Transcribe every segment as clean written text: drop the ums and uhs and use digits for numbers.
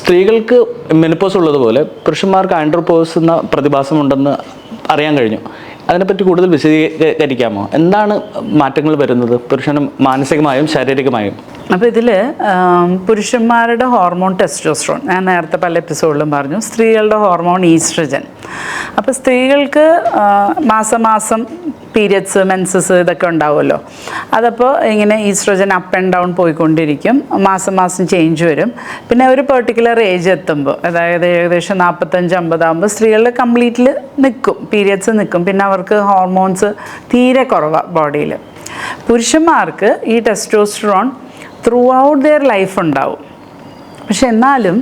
സ്ത്രീകൾക്ക് മെനോപോസ് ഉള്ളതുപോലെ പുരുഷന്മാർക്ക് ആൻഡ്രോപോസ് എന്ന പ്രതിഭാസമുണ്ടെന്ന് അറിയാൻ കഴിഞ്ഞു. അതിനെപ്പറ്റി കൂടുതൽ വിശദീകരിക്കാമോ? എന്താണ് മാറ്റങ്ങൾ വരുന്നത് പുരുഷനും മാനസികമായും ശാരീരികമായും? അപ്പോൾ ഇതിൽ പുരുഷന്മാരുടെ ഹോർമോൺ ടെസ്റ്റോസ്റ്ററോൺ, ഞാൻ നേരത്തെ പല എപ്പിസോഡിലും പറഞ്ഞു. സ്ത്രീകളുടെ ഹോർമോൺ ഈസ്ട്രജൻ. അപ്പോൾ സ്ത്രീകൾക്ക് മാസം പീരിയഡ്സ്, മെൻസസ് ഇതൊക്കെ ഉണ്ടാവുമല്ലോ. അതപ്പോൾ ഇങ്ങനെ ഈസ്ട്രജൻ അപ്പ് ആൻഡ് ഡൗൺ പോയിക്കൊണ്ടിരിക്കും. മാസം ചേഞ്ച് വരും. പിന്നെ ഒരു പെർട്ടിക്കുലർ ഏജ് എത്തുമ്പോൾ, അതായത് ഏകദേശം 45-50 ആകുമ്പോൾ സ്ത്രീകളിൽ കംപ്ലീറ്റ്ലി നിൽക്കും, പീരിയഡ്സ് നിൽക്കും. പിന്നെ അവർക്ക് ഹോർമോൺസ് തീരെ കുറവാണ് ബോഡിയിൽ. പുരുഷന്മാർക്ക് ഈ testosterone through out their life ഉണ്ടാവും. പക്ഷെ എന്നാലും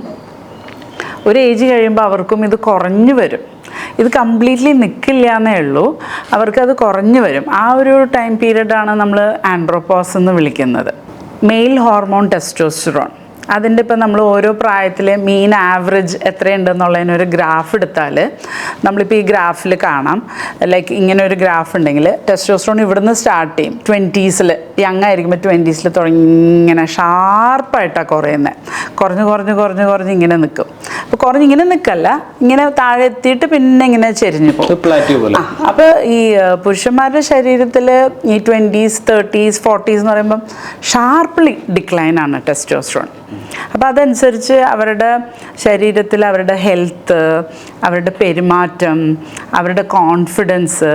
ഒരു ഏജ് കഴിയുമ്പോൾ അവർക്കും ഇത് കുറഞ്ഞു വരും. ഇത് കംപ്ലീറ്റ്ലി നിൽക്കില്ല എന്നേ ഉള്ളൂ, അവർക്കത് കുറഞ്ഞു വരും. ആ ഒരു ടൈം പീരീഡാണ് നമ്മൾ ആൻഡ്രോപോസ് എന്ന് വിളിക്കുന്നത്. മെയിൽ ഹോർമോൺ ടെസ്റ്റോസ്റ്ററോൺ, അതിൻ്റെ ഇപ്പം നമ്മൾ ഓരോ പ്രായത്തിൽ മീൻ ആവറേജ് എത്രയുണ്ടെന്നുള്ളതിനൊരു ഗ്രാഫ് എടുത്താൽ നമ്മളിപ്പോൾ ഈ ഗ്രാഫിൽ കാണാം. ലൈക്ക് ഇങ്ങനെ ഒരു ഗ്രാഫ് ഉണ്ടെങ്കിൽ ടെസ്റ്റോസ്റ്ററോൺ ഇവിടുന്ന് സ്റ്റാർട്ട് ചെയ്യും. 20s യങ് ആയിരിക്കുമ്പോൾ 20s തുടങ്ങി ഇങ്ങനെ ഷാർപ്പായിട്ടാണ് കുറയുന്നത്. കുറഞ്ഞ് ഇങ്ങനെ നിൽക്കും. അപ്പോൾ കുറഞ്ഞിങ്ങനെ നിൽക്കല്ല, ഇങ്ങനെ താഴെ എത്തിയിട്ട് പിന്നെ ഇങ്ങനെ ചെരിഞ്ഞു പോകും. അപ്പോൾ ഈ പുരുഷന്മാരുടെ ശരീരത്തിൽ ഈ 20s, 30s, 40s എന്ന് പറയുമ്പം ഷാർപ്പ്ലി ഡിക്ലൈനാണ് ടെസ്റ്റോസ്റ്ററോൺ. അപ്പോൾ അതനുസരിച്ച് അവരുടെ ശരീരത്തിൽ അവരുടെ ഹെൽത്ത്, അവരുടെ പെരുമാറ്റം, അവരുടെ കോൺഫിഡൻസ്,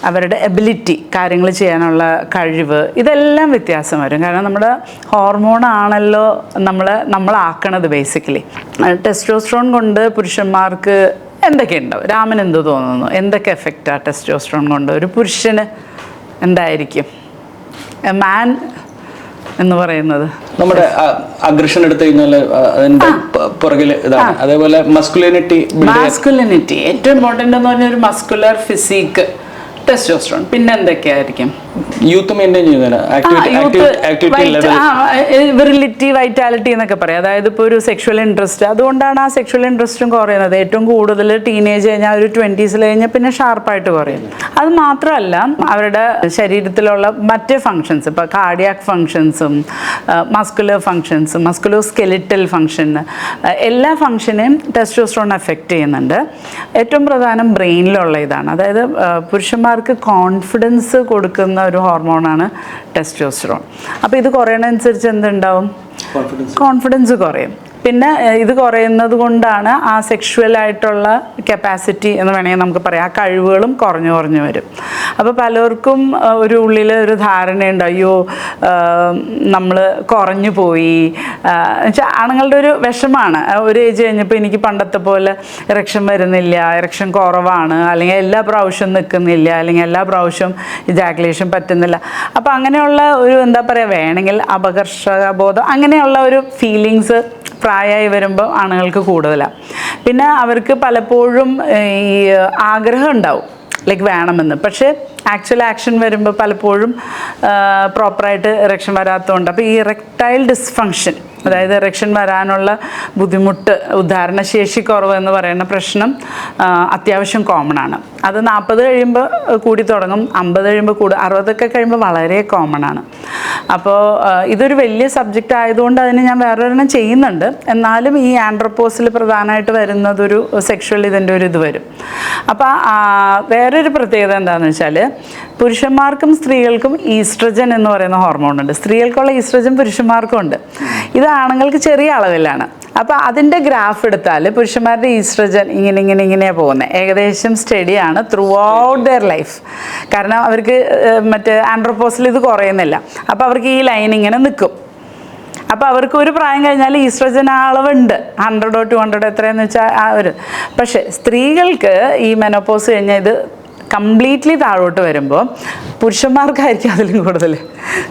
അവരുടെ എബിലിറ്റി, കാര്യങ്ങൾ ചെയ്യാനുള്ള കഴിവ്, ഇതെല്ലാം വ്യത്യാസം വരും. കാരണം നമ്മുടെ ഹോർമോണാണല്ലോ നമ്മളാക്കണത് ബേസിക്കലി. ടെസ്റ്റോസ്റ്ററോൺ കൊണ്ട് പുരുഷന്മാർക്ക് എന്തൊക്കെ ഉണ്ടാവും? രാമൻ എന്ത് തോന്നുന്നു? എന്തൊക്കെ എഫക്റ്റാണ് ടെസ്റ്റോസ്റ്ററോൺ കൊണ്ട് ഒരു പുരുഷന് എന്തായിരിക്കും? എ മാൻ എന്ന് പറയുന്നത് നമ്മുടെ അഗ്രഷൻ എടുത്തു കഴിഞ്ഞാൽ അതിന്റെ പുറകിൽ ഇതാണ്. അതേപോലെ മസ്കുലിനിറ്റി ഏറ്റവും ഇമ്പോർട്ടൻ്റ് എന്ന് പറഞ്ഞാൽ ഒരു മസ്കുലർ ഫിസിക്, ടെസ്റ്റോസ്റ്ററോൺ. പിന്നെ എന്തൊക്കെയായിരിക്കും? യൂത്ത് മെയിൻറ്റെയിൻ ചെയ്യുന്നതിന് വിറിലിറ്റി, വൈറ്റാലിറ്റി എന്നൊക്കെ പറയാം. അതായത് ഇപ്പോൾ ഒരു സെക്ഷൽ ഇൻട്രസ്റ്റ്, അതുകൊണ്ടാണ് ആ സെക്ഷൽ ഇൻട്രസ്റ്റും കുറയുന്നത്. ഏറ്റവും കൂടുതൽ ടീനേജ് കഴിഞ്ഞാൽ ഒരു 20s കഴിഞ്ഞാൽ പിന്നെ ഷാർപ്പായിട്ട് കുറയും. അത് മാത്രമല്ല അവരുടെ ശരീരത്തിലുള്ള മറ്റ് ഫങ്ഷൻസ്, ഇപ്പോൾ കാർഡിയാക് ഫങ്ഷൻസും മസ്കുലർ ഫങ്ഷൻസും മസ്കുലോ സ്കെലിറ്റൽ ഫങ്ഷൻ, എല്ലാ ഫങ്ഷനെയും ടെസ്റ്റോസ്റ്ററോൺ എഫക്റ്റ് ചെയ്യുന്നുണ്ട്. ഏറ്റവും പ്രധാനം ബ്രെയിനിലുള്ള ഇതാണ്. അതായത് പുരുഷന്മാർക്ക് കോൺഫിഡൻസ് കൊടുക്കുന്ന ഒരു ഹോർമോണാണ് ടെസ്റ്റോസ്റ്ററോൺ. അപ്പോൾ ഇത് കുറയണതനുസരിച്ച് എന്തുണ്ടാവും? കോൺഫിഡൻസ് കുറയും. പിന്നെ ഇത് കുറയുന്നത് കൊണ്ടാണ് ആ സെക്ഷുവലായിട്ടുള്ള കപ്പാസിറ്റി എന്ന് വേണമെങ്കിൽ നമുക്ക് പറയാം, ആ കഴിവുകളും കുറഞ്ഞു വരും. അപ്പോൾ പലർക്കും ഒരു ഉള്ളിൽ ഒരു ധാരണയുണ്ട്, അയ്യോ നമ്മൾ കുറഞ്ഞു പോയി. എന്നുവെച്ചാൽ ആണുങ്ങളുടെ ഒരു വിഷമാണ്. ഒരു ഏജ് കഴിഞ്ഞപ്പോൾ എനിക്ക് പണ്ടത്തെ പോലെ ഇറക്ഷൻ വരുന്നില്ല, ഇറക്ഷൻ കുറവാണ്, അല്ലെങ്കിൽ എല്ലാ പ്രാവശ്യവും നിൽക്കുന്നില്ല, അല്ലെങ്കിൽ എല്ലാ പ്രാവശ്യവും ഇജാക്കുലേഷൻ പറ്റുന്നില്ല. അപ്പോൾ അങ്ങനെയുള്ള ഒരു എന്താ പറയുക, വേണമെങ്കിൽ അപകർഷബോധം, അങ്ങനെയുള്ള ഒരു ഫീലിങ്സ് പ്രായമായി വരുമ്പോൾ ആണുങ്ങൾക്ക് കൂടുതലാണ്. പിന്നെ അവർക്ക് പലപ്പോഴും ഈ ആഗ്രഹം ഉണ്ടാവും, ലൈക്ക് വേണമെന്ന്. പക്ഷേ ആക്ച്വൽ ആക്ഷൻ വരുമ്പോൾ പലപ്പോഴും പ്രോപ്പറായിട്ട് ഇറക്ഷൻ വരാത്തതുകൊണ്ട്, അപ്പോൾ ഈ ഇറക്ടൈൽ ഡിസ്ഫങ്ഷൻ, അതായത് ഇറക്ഷൻ വരാനുള്ള ബുദ്ധിമുട്ട്, ഉദാഹരണശേഷി കുറവ് എന്ന് പറയുന്ന പ്രശ്നം അത്യാവശ്യം കോമൺ ആണ്. അത് 40 കഴിയുമ്പോൾ കൂടി തുടങ്ങും, 50 കഴിയുമ്പോൾ കൂടും, 60 കഴിയുമ്പോൾ വളരെ കോമൺ ആണ്. അപ്പോൾ ഇതൊരു വലിയ സബ്ജക്റ്റ് ആയതുകൊണ്ട് അതിന് ഞാൻ വേറൊരെണ്ണം ചെയ്യുന്നുണ്ട്. എന്നാലും ഈ ആൻഡ്രോപോസിൽ പ്രധാനമായിട്ട് വരുന്നതൊരു സെക്ഷൽ ഇതിൻ്റെ ഒരു ഇത് വരും. അപ്പോൾ വേറൊരു പ്രത്യേകത എന്താണെന്ന് വെച്ചാൽ, പുരുഷന്മാർക്കും സ്ത്രീകൾക്കും ഈസ്ട്രജൻ എന്ന് പറയുന്ന ഹോർമോൺ ഉണ്ട്. സ്ത്രീകൾക്കുള്ള ഈസ്ട്രജൻ പുരുഷന്മാർക്കും ഉണ്ട്. ഇത് ആണുങ്ങൾക്ക് ചെറിയ അളവിലാണ്. അപ്പോൾ അതിൻ്റെ ഗ്രാഫ് എടുത്താൽ പുരുഷന്മാരുടെ ഈസ്ട്രജൻ ഇങ്ങനെ പോകുന്നത് ഏകദേശം സ്റ്റഡിയാണ് ത്രൂ ഔട്ട് ദെയർ ലൈഫ്. കാരണം അവർക്ക് മറ്റേ ആൻഡ്രോപോസിൽ ഇത് കുറയുന്നില്ല. അപ്പോൾ അവർക്ക് ഈ ലൈൻ ഇങ്ങനെ നിൽക്കും. അപ്പോൾ അവർക്ക് ഒരു പ്രായം കഴിഞ്ഞാൽ ഈസ്ട്രജൻ അളവുണ്ട്, 100 or 200 എത്രയെന്ന് വെച്ചാൽ ആ ഒരു. പക്ഷേ സ്ത്രീകൾക്ക് ഈ മെനോപോസ് കഴിഞ്ഞാൽ ഇത് കംപ്ലീറ്റ്ലി താഴോട്ട് വരുമ്പോൾ പുരുഷന്മാർക്കായിരിക്കും അതിലും കൂടുതൽ.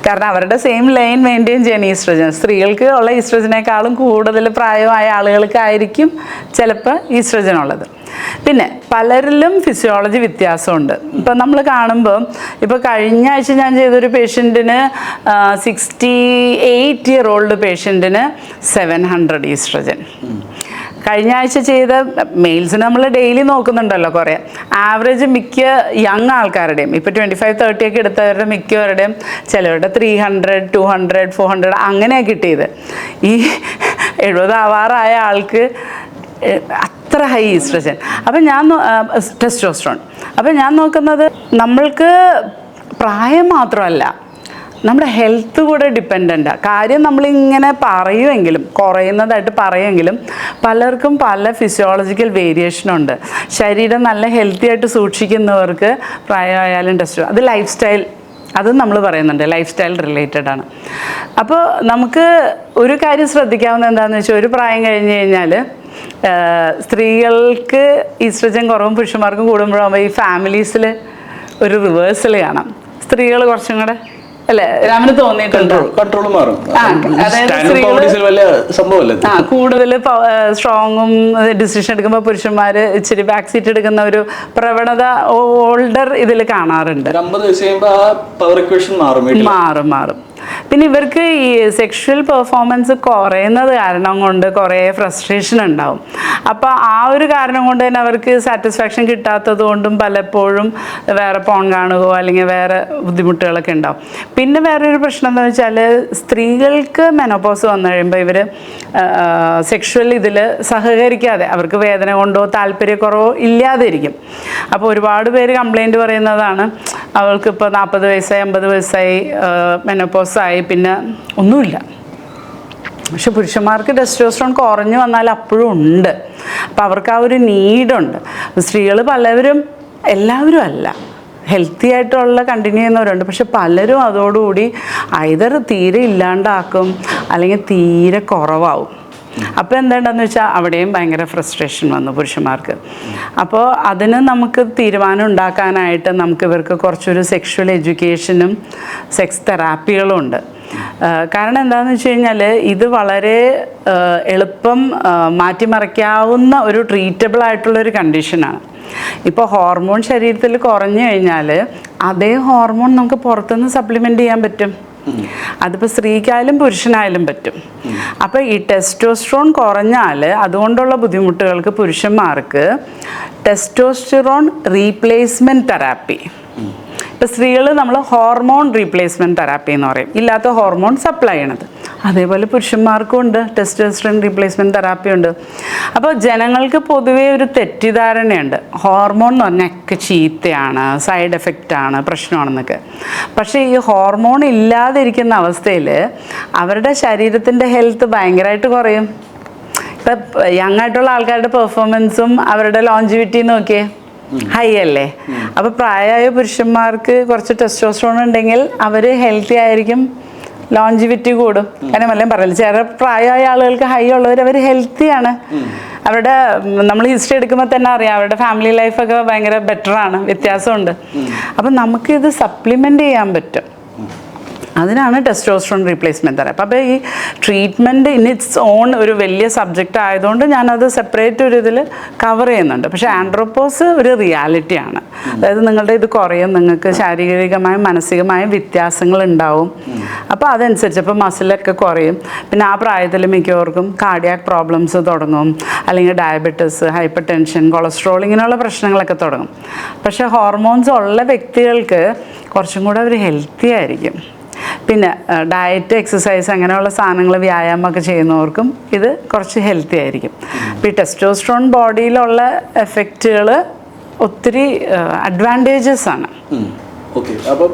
കാരണം അവരുടെ സെയിം ലൈൻ മെയിൻറ്റെയിൻ ചെയ്യാൻ ഈസ്ട്രജൻ, സ്ത്രീകൾക്ക് ഉള്ള ഈസ്ട്രജനേക്കാളും കൂടുതൽ പ്രായമായ ആളുകൾക്കായിരിക്കും ചിലപ്പോൾ ഈസ്ട്രജൻ ഉള്ളത്. പിന്നെ പലരിലും ഫിസിയോളജി വ്യത്യാസമുണ്ട്. ഇപ്പം നമ്മൾ കാണുമ്പോൾ, ഇപ്പോൾ കഴിഞ്ഞ ആഴ്ച ഞാൻ ചെയ്തൊരു പേഷ്യൻറ്റിന് 68-year-old പേഷ്യൻറ്റിന് 700 ഈസ്ട്രജൻ. കഴിഞ്ഞ ആഴ്ച ചെയ്ത മെയിൽസിന് നമ്മൾ ഡെയിലി നോക്കുന്നുണ്ടല്ലോ കുറേ. ആവറേജ് മിക്ക യങ് ആൾക്കാരുടെയും, ഇപ്പോൾ 25-30 ഒക്കെ എടുത്തവരുടെ മിക്കവരുടെയും ചിലവരുടെ 300, 200, 400 അങ്ങനെയാണ് കിട്ടിയത്. ഈ 70 ആവാറായ ആൾക്ക് അത്ര ഹൈ ഈസ്ട്രജൻ. അപ്പം ടെസ്റ്റോസ്റ്ററോൺ. അപ്പം ഞാൻ നോക്കുന്നത് നമ്മൾക്ക് പ്രായം മാത്രമല്ല, നമ്മുടെ ഹെൽത്ത് കൂടെ ഡിപ്പെൻഡൻ്റാണ്. കാര്യം നമ്മളിങ്ങനെ പറയുമെങ്കിലും, കുറയുന്നതായിട്ട് പറയുമെങ്കിലും പലർക്കും പല ഫിസിയോളജിക്കൽ വേരിയേഷനുണ്ട്. ശരീരം നല്ല ഹെൽത്തി ആയിട്ട് സൂക്ഷിക്കുന്നവർക്ക് പ്രായമായാലും ടെസ്റ്റോ, അത് ലൈഫ് സ്റ്റൈൽ, അതും നമ്മൾ പറയുന്നുണ്ട്, ലൈഫ് സ്റ്റൈൽ റിലേറ്റഡ് ആണ്. അപ്പോൾ നമുക്ക് ഒരു കാര്യം ശ്രദ്ധിക്കാവുന്ന എന്താണെന്ന് വെച്ചാൽ, ഒരു പ്രായം കഴിഞ്ഞ് കഴിഞ്ഞാൽ സ്ത്രീകൾക്ക് ഈസ്ട്രജൻ കുറവും പുരുഷന്മാർക്കും കൂടുമ്പോഴാകുമ്പോൾ ഈ ഫാമിലീസിൽ ഒരു റിവേഴ്സൽ കാണാം. സ്ത്രീകൾ കുറച്ചും കൂടെ അല്ലേ, രാമന് തോന്നിയിട്ടുണ്ടോ? കൺട്രോൾ മാറും. കൂടുതൽ സ്ട്രോങ്ങും ഡിസിഷൻ എടുക്കുമ്പോൾ പുരുഷന്മാർ ഇച്ചിരി ബാക്ക് സീറ്റ് എടുക്കുന്ന ഒരു പ്രവണത ഓൾഡർ ഇതിൽ കാണാറുണ്ട്. മാറും. പിന്നെ ഇവർക്ക് ഈ സെക്ഷൽ പെർഫോമൻസ് കുറയുന്നത് കാരണം കൊണ്ട് കുറേ ഫ്രസ്ട്രേഷൻ ഉണ്ടാവും. അപ്പോൾ ആ ഒരു കാരണം കൊണ്ട് തന്നെ അവർക്ക് സാറ്റിസ്ഫാക്ഷൻ കിട്ടാത്തത് കൊണ്ടും പലപ്പോഴും വേറെ പോൺ കാണുകയോ അല്ലെങ്കിൽ വേറെ ബുദ്ധിമുട്ടുകളൊക്കെ ഉണ്ടാവും. പിന്നെ വേറൊരു പ്രശ്നം എന്താണെന്ന് വെച്ചാൽ, സ്ത്രീകൾക്ക് മെനോപോസ് വന്നു കഴിയുമ്പോൾ ഇവർ സെക്ഷൽ ഇതിൽ സഹകരിക്കാതെ, അവർക്ക് വേദന കൊണ്ടോ താല്പര്യക്കുറവോ ഇല്ലാതെ ഇരിക്കും. അപ്പോൾ ഒരുപാട് പേര് കംപ്ലൈൻറ്റ് പറയുന്നതാണ്, അവൾക്കിപ്പോൾ 40 വയസ്സായി 50 വയസ്സായി മെനോപോസായി പിന്നെ ഒന്നുമില്ല. പക്ഷെ പുരുഷന്മാർക്ക് ടെസ്റ്റോസ്റ്ററോൺ കുറഞ്ഞു വന്നാൽ അപ്പോഴും ഉണ്ട്. അപ്പം അവർക്ക് ആ ഒരു നീഡുണ്ട്. സ്ത്രീകൾ പലവരും, എല്ലാവരും അല്ല, ഹെൽത്തി ആയിട്ടുള്ള കണ്ടിന്യൂ ചെയ്യുന്നവരുണ്ട്. പക്ഷെ പലരും അതോടുകൂടി ഐദർ തീരെ ഇല്ലാണ്ടാക്കും അല്ലെങ്കിൽ തീരെ കുറവാകും. അപ്പോൾ എന്താണെന്ന് വെച്ചാൽ അവിടെയും ഭയങ്കര ഫ്രസ്ട്രേഷൻ വന്നു പുരുഷന്മാർക്ക്. അപ്പോൾ അതിന് നമുക്ക് തീരുമാനം ഉണ്ടാക്കാനായിട്ട് നമുക്ക് ഇവർക്ക് കുറച്ചൊരു സെക്ഷൽ എഡ്യൂക്കേഷനും സെക്സ് തെറാപ്പികളും ഉണ്ട്. കാരണം എന്താണെന്ന് വെച്ച് കഴിഞ്ഞാൽ ഇത് വളരെ എളുപ്പം മാറ്റിമറിക്കാവുന്ന ഒരു ട്രീറ്റബിൾ ആയിട്ടുള്ളൊരു കണ്ടീഷനാണ്. ഇപ്പോൾ ഹോർമോൺ ശരീരത്തിൽ കുറഞ്ഞു കഴിഞ്ഞാൽ അതേ ഹോർമോൺ നമുക്ക് പുറത്തുനിന്ന് സപ്ലിമെൻ്റ് ചെയ്യാൻ പറ്റും. അതിപ്പോൾ സ്ത്രീക്കായാലും പുരുഷനായാലും പറ്റും. അപ്പോൾ ഈ ടെസ്റ്റോസ്റ്ററോൺ കുറഞ്ഞാൽ അതുകൊണ്ടുള്ള ബുദ്ധിമുട്ടുകൾക്ക് പുരുഷന്മാർക്ക് ടെസ്റ്റോസ്റ്ററോൺ റീപ്ലേസ്മെൻറ്റ് തെറാപ്പി, ഇപ്പോൾ സ്ത്രീകൾ നമ്മൾ ഹോർമോൺ റീപ്ലേസ്മെൻറ്റ് തെറാപ്പി എന്ന് പറയും, ഇല്ലാത്ത ഹോർമോൺ സപ്ലൈ ചെയ്യണത്. അതേപോലെ പുരുഷന്മാർക്കും ഉണ്ട് ടെസ്റ്റോസ്റ്ററോൺ റീപ്ലേസ്മെൻറ്റ് തെറാപ്പി ഉണ്ട്. അപ്പോൾ ജനങ്ങൾക്ക് പൊതുവേ ഒരു തെറ്റിദ്ധാരണയുണ്ട്, ഹോർമോൺ എന്ന് പറഞ്ഞാൽ ഒക്കെ ചീത്തയാണ്, സൈഡ് എഫക്റ്റാണ്, പ്രശ്നമാണെന്നൊക്കെ. പക്ഷേ ഈ ഹോർമോൺ ഇല്ലാതിരിക്കുന്ന അവസ്ഥയിൽ അവരുടെ ശരീരത്തിൻ്റെ ഹെൽത്ത് ഭയങ്കരമായിട്ട് കുറയും. ഇപ്പം യങ് ആയിട്ടുള്ള ആൾക്കാരുടെ പെർഫോമൻസും അവരുടെ ലോഞ്ചിവിറ്റി നോക്കിയേ ഹൈ അല്ലേ. അപ്പോൾ പ്രായമായ പുരുഷന്മാർക്ക് കുറച്ച് ടെസ്റ്റോസ്റ്ററോൺ ഉണ്ടെങ്കിൽ അവർ ഹെൽത്തി ആയിരിക്കും, ലോഞ്ചിവിറ്റി കൂടും. കാരണം എല്ലാം പറയില്ല, ചില പ്രായമായ ആളുകൾക്ക് ഹൈ ഉള്ളവർ അവർ ഹെൽത്തിയാണ്. അവരുടെ നമ്മൾ ഹിസ്റ്ററി എടുക്കുമ്പോൾ തന്നെ അറിയാം അവരുടെ ഫാമിലി ലൈഫൊക്കെ ഭയങ്കര ബെറ്ററാണ്, വ്യത്യാസമുണ്ട്. അപ്പം നമുക്കിത് സപ്ലിമെൻ്റ് ചെയ്യാൻ പറ്റും. അതിനാണ് ടെസ്റ്റോസ്റ്ററോൺ റീപ്ലേസ്മെൻറ്റ് തെറാപ്പി. അപ്പോൾ ഈ ട്രീറ്റ്മെൻറ്റ് ഇൻ ഇറ്റ്സ് ഓൺ ഒരു വലിയ സബ്ജക്റ്റ് ആയതുകൊണ്ട് ഞാനത് സെപ്പറേറ്റ് ഒരു ഇതിൽ കവർ ചെയ്യുന്നുണ്ട്. പക്ഷേ ആൻഡ്രോപോസ് ഒരു റിയാലിറ്റിയാണ്. അതായത് നിങ്ങളുടെ ഇത് കുറയും, നിങ്ങൾക്ക് ശാരീരികമായും മാനസികമായും വ്യത്യാസങ്ങൾ ഉണ്ടാവും. അപ്പോൾ അതനുസരിച്ച് ഇപ്പോൾ മസിലൊക്കെ കുറയും. പിന്നെ ആ പ്രായത്തിൽ മിക്കവർക്കും കാർഡിയാക് പ്രോബ്ലംസ് തുടങ്ങും, അല്ലെങ്കിൽ ഡയബറ്റിസ്, ഹൈപ്പർ ടെൻഷൻ, കൊളസ്ട്രോൾ, ഇങ്ങനെയുള്ള പ്രശ്നങ്ങളൊക്കെ തുടങ്ങും. പക്ഷേ ഹോർമോൺസ് ഉള്ള വ്യക്തികൾക്ക് കുറച്ചും കൂടെ അവർ ഹെൽത്തി ആയിരിക്കും. പിന്നെ ഡയറ്റ്, എക്സസൈസ്, അങ്ങനെയുള്ള സാധനങ്ങൾ, വ്യായാമമൊക്കെ ചെയ്യുന്നവർക്കും ഇത് കുറച്ച് ഹെൽത്തി ആയിരിക്കും. ഇപ്പോൾ ഈ ടെസ്റ്റോസ്റ്ററോൺ ബോഡിയിലുള്ള എഫക്റ്റുകൾ ഒത്തിരി അഡ്വാൻറ്റേജസ് ആണ്. ഓക്കെ, അപ്പോൾ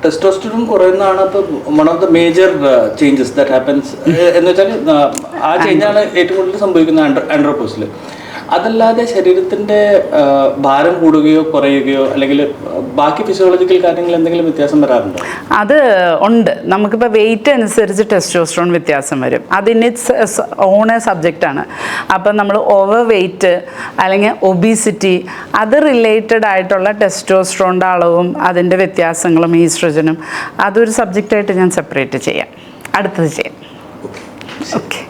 ടെസ്റ്റോസ്റ്ററോൺ കുറയുന്നതാണ് അപ്പോൾ one of the major changes that happens എന്ന് വെച്ചാൽ ആ ചേഞ്ചാണ് ഏറ്റവും കൂടുതൽ സംഭവിക്കുന്നത് ആൻഡ്രോപോസിൽ. അതല്ലാതെ ശരീരത്തിൻ്റെ ഭാരം കൂടുകയോ കുറയുകയോ അല്ലെങ്കിൽ ബാക്കി ഫിസിയോളജിക്കൽ കാര്യങ്ങൾ എന്തെങ്കിലും വ്യത്യാസം വരാറുണ്ടോ? അത് ഉണ്ട്. നമുക്കിപ്പോൾ വെയിറ്റ് അനുസരിച്ച് ടെസ്റ്റോസ്റ്ററോൺ വ്യത്യാസം വരും. അതിന് ഇറ്റ്സ് ഓൺ സബ്ജക്റ്റാണ്. അപ്പം നമ്മൾ ഓവർ വെയിറ്റ് അല്ലെങ്കിൽ ഒബീസിറ്റി, അത് റിലേറ്റഡ് ആയിട്ടുള്ള ടെസ്റ്റോസ്റ്ററോണിൻ്റെ അളവും അതിൻ്റെ വ്യത്യാസങ്ങളും ഈസ്ട്രജനും അതൊരു സബ്ജക്റ്റായിട്ട് ഞാൻ സെപ്പറേറ്റ് ചെയ്യാം, അടുത്തത് ചെയ്യാം. ഓക്കെ.